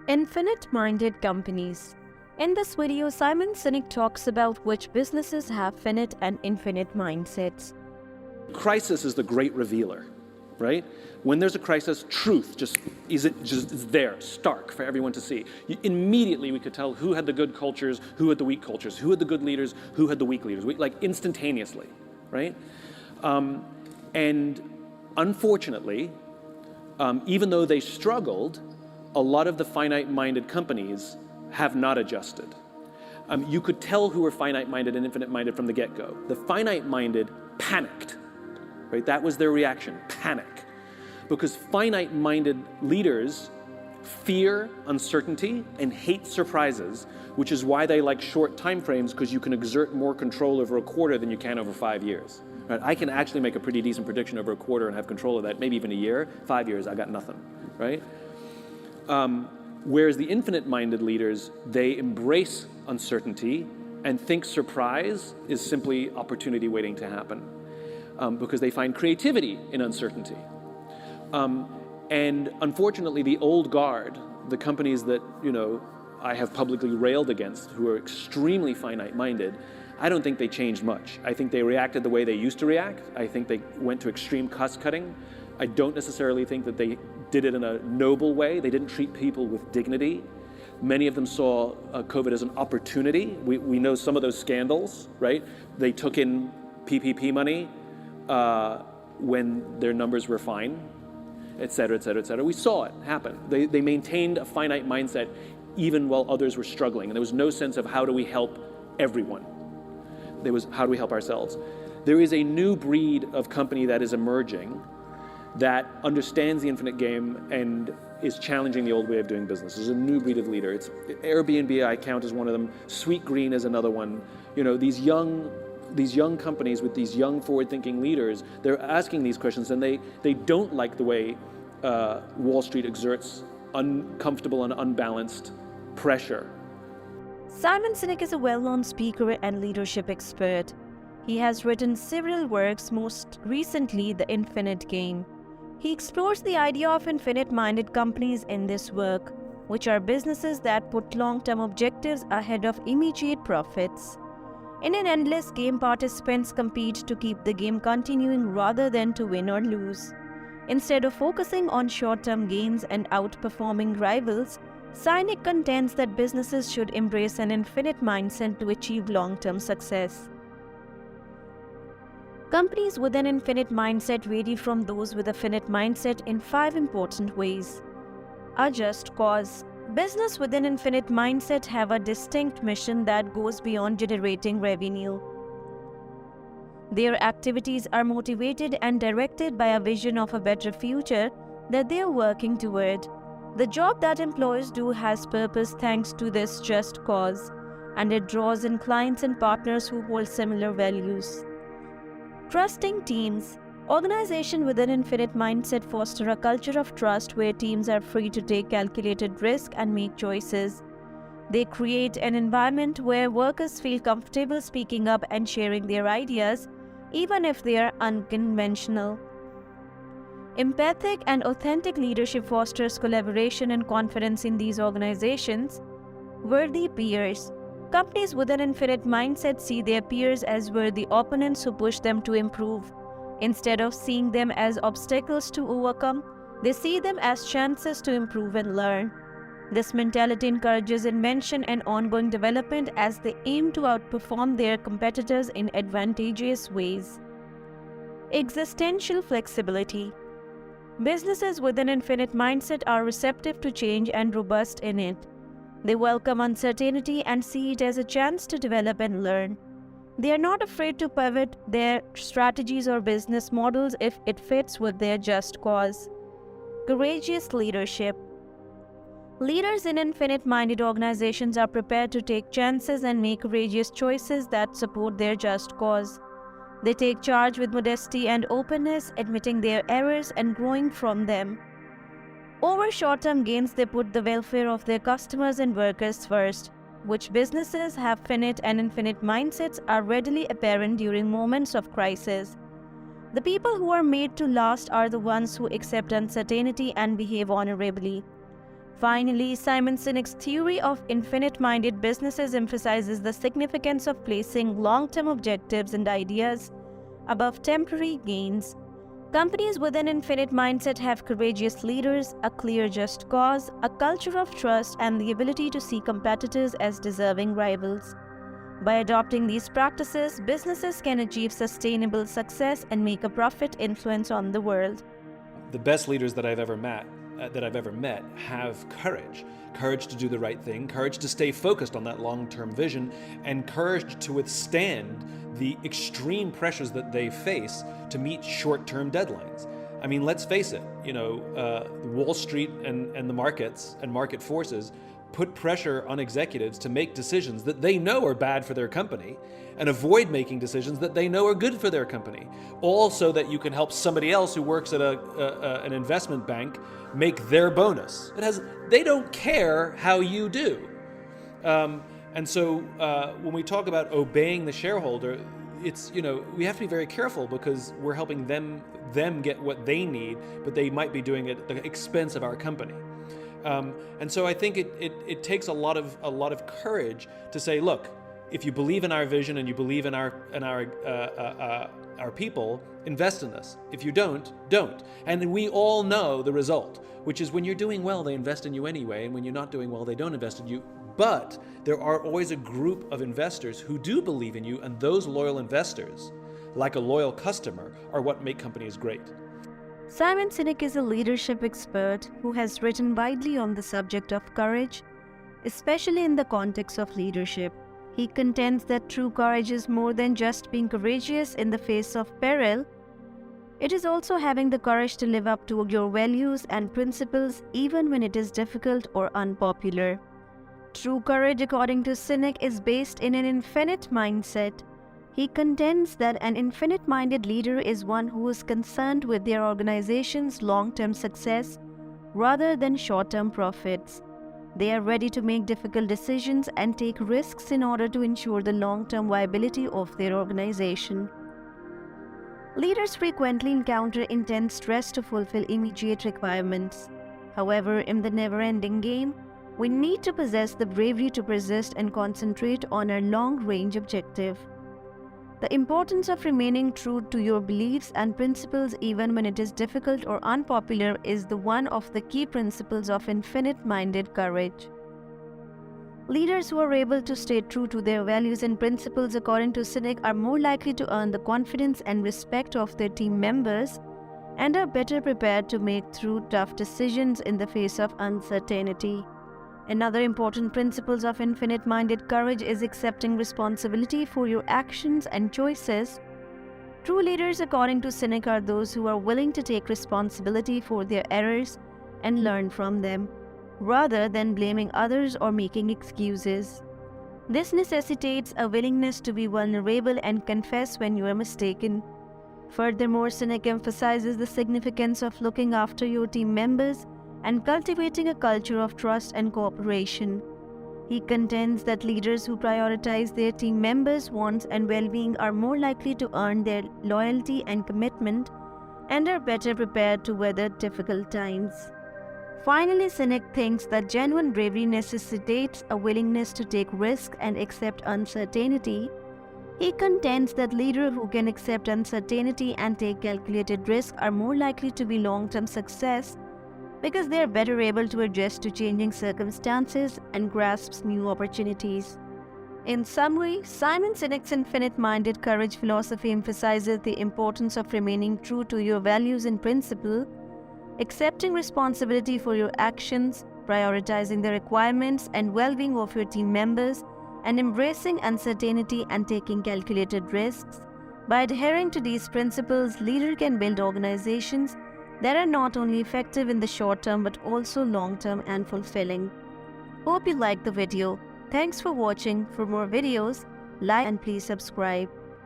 Infinite-minded companies. In this video, Simon Sinek talks about which businesses have finite and infinite mindsets. Crisis is the great revealer, right? When there's a crisis, truth is there, stark for everyone to see. Immediately we could tell who had the good cultures, who had the weak cultures, who had the good leaders, who had the weak leaders, like instantaneously, right? And unfortunately, even though they struggled, a lot of the finite-minded companies have not adjusted. You could tell who were finite-minded and infinite-minded from the get-go. The finite-minded panicked, right? That was their reaction, panic. Because finite-minded leaders fear uncertainty and hate surprises, which is why they like short time frames, because you can exert more control over a quarter than you can over 5 years. Right? I can actually make a pretty decent prediction over a quarter and have control of that, maybe even a year. 5 years, I got nothing, right? Whereas the infinite-minded leaders, they embrace uncertainty and think surprise is simply opportunity waiting to happen, because they find creativity in uncertainty. And unfortunately, the old guard, the companies that I have publicly railed against, who are extremely finite-minded, I don't think they changed much. I think they reacted the way they used to react. I think they went to extreme cost-cutting. I don't necessarily think that they did it in a noble way. They didn't treat people with dignity. Many of them saw COVID as an opportunity. We know some of those scandals, right? They took in PPP money when their numbers were fine, et cetera, et cetera, et cetera. We saw it happen. They maintained a finite mindset even while others were struggling. And there was no sense of how do we help everyone. There was how do we help ourselves. There is a new breed of company that is emerging that understands the infinite game and is challenging the old way of doing business. There's a new breed of leader. It's Airbnb, I count as one of them. Sweet Green is another one. These young companies with these young forward-thinking leaders, they're asking these questions, and they don't like the way Wall Street exerts uncomfortable and unbalanced pressure. Simon Sinek is a well-known speaker and leadership expert. He has written several works, most recently The Infinite Game. He explores the idea of infinite-minded companies in this work, which are businesses that put long-term objectives ahead of immediate profits. In an endless game, participants compete to keep the game continuing rather than to win or lose. Instead of focusing on short-term gains and outperforming rivals, Sinek contends that businesses should embrace an infinite mindset to achieve long-term success. Companies with an infinite mindset vary from those with a finite mindset in 5 important ways. A just cause. Business with an infinite mindset have a distinct mission that goes beyond generating revenue. Their activities are motivated and directed by a vision of a better future that they are working toward. The job that employees do has purpose thanks to this just cause, and it draws in clients and partners who hold similar values. Trusting teams. Organizations with an infinite mindset foster a culture of trust where teams are free to take calculated risk and make choices. They create an environment where workers feel comfortable speaking up and sharing their ideas, even if they are unconventional. Empathic and authentic leadership fosters collaboration and confidence in these organizations. Worthy peers. Companies with an infinite mindset see their peers as worthy opponents who push them to improve. Instead of seeing them as obstacles to overcome, they see them as chances to improve and learn. This mentality encourages invention and ongoing development as they aim to outperform their competitors in advantageous ways. Existential flexibility. Businesses with an infinite mindset are receptive to change and robust in it. They welcome uncertainty and see it as a chance to develop and learn. They are not afraid to pivot their strategies or business models if it fits with their just cause. Courageous leadership. Leaders in infinite-minded organizations are prepared to take chances and make courageous choices that support their just cause. They take charge with modesty and openness, admitting their errors and growing from them. Over short-term gains, they put the welfare of their customers and workers first. Which businesses have finite and infinite mindsets are readily apparent during moments of crisis. The people who are made to last are the ones who accept uncertainty and behave honorably. Finally, Simon Sinek's theory of infinite-minded businesses emphasizes the significance of placing long-term objectives and ideas above temporary gains. Companies with an infinite mindset have courageous leaders, a clear just cause, a culture of trust, and the ability to see competitors as deserving rivals. By adopting these practices, businesses can achieve sustainable success and make a profit influence on the world. The best leaders that I've ever met have courage to do the right thing, courage to stay focused on that long-term vision, and courage to withstand the extreme pressures that they face to meet short-term deadlines. I mean, let's face it, Wall Street and the markets and market forces put pressure on executives to make decisions that they know are bad for their company and avoid making decisions that they know are good for their company, all so that you can help somebody else who works at an investment bank make their bonus. They don't care how you do. And so when we talk about obeying the shareholder, it's, we have to be very careful because we're helping them get what they need, but they might be doing it at the expense of our company. And so I think it takes a lot of courage to say, look, if you believe in our vision and you believe in our people, invest in this. If you don't. And we all know the result, which is when you're doing well, they invest in you anyway, and when you're not doing well, they don't invest in you. But there are always a group of investors who do believe in you, and those loyal investors, like a loyal customer, are what make companies great. Simon Sinek is a leadership expert who has written widely on the subject of courage, especially in the context of leadership. He contends that true courage is more than just being courageous in the face of peril. It is also having the courage to live up to your values and principles even when it is difficult or unpopular. True courage, according to Sinek, is based in an infinite mindset. He contends that an infinite-minded leader is one who is concerned with their organization's long-term success rather than short-term profits. They are ready to make difficult decisions and take risks in order to ensure the long-term viability of their organization. Leaders frequently encounter intense stress to fulfill immediate requirements. However, in the never-ending game, we need to possess the bravery to persist and concentrate on our long-range objective. The importance of remaining true to your beliefs and principles even when it is difficult or unpopular is one of the key principles of infinite-minded courage. Leaders who are able to stay true to their values and principles, according to Sinek, are more likely to earn the confidence and respect of their team members and are better prepared to make tough decisions in the face of uncertainty. Another important principle of infinite-minded courage is accepting responsibility for your actions and choices. True leaders, according to Sinek, are those who are willing to take responsibility for their errors and learn from them, rather than blaming others or making excuses. This necessitates a willingness to be vulnerable and confess when you are mistaken. Furthermore, Sinek emphasizes the significance of looking after your team members and cultivating a culture of trust and cooperation. He contends that leaders who prioritize their team members' wants and well-being are more likely to earn their loyalty and commitment and are better prepared to weather difficult times. Finally, Sinek thinks that genuine bravery necessitates a willingness to take risks and accept uncertainty. He contends that leaders who can accept uncertainty and take calculated risks are more likely to be long-term success because they are better able to adjust to changing circumstances and grasp new opportunities. In summary, Simon Sinek's infinite-minded courage philosophy emphasizes the importance of remaining true to your values and principles, accepting responsibility for your actions, prioritizing the requirements and well-being of your team members, and embracing uncertainty and taking calculated risks. By adhering to these principles, leaders can build organizations that are not only effective in the short term but also long-term and fulfilling. Hope you liked the video. Thanks for watching. For more videos, like and please subscribe.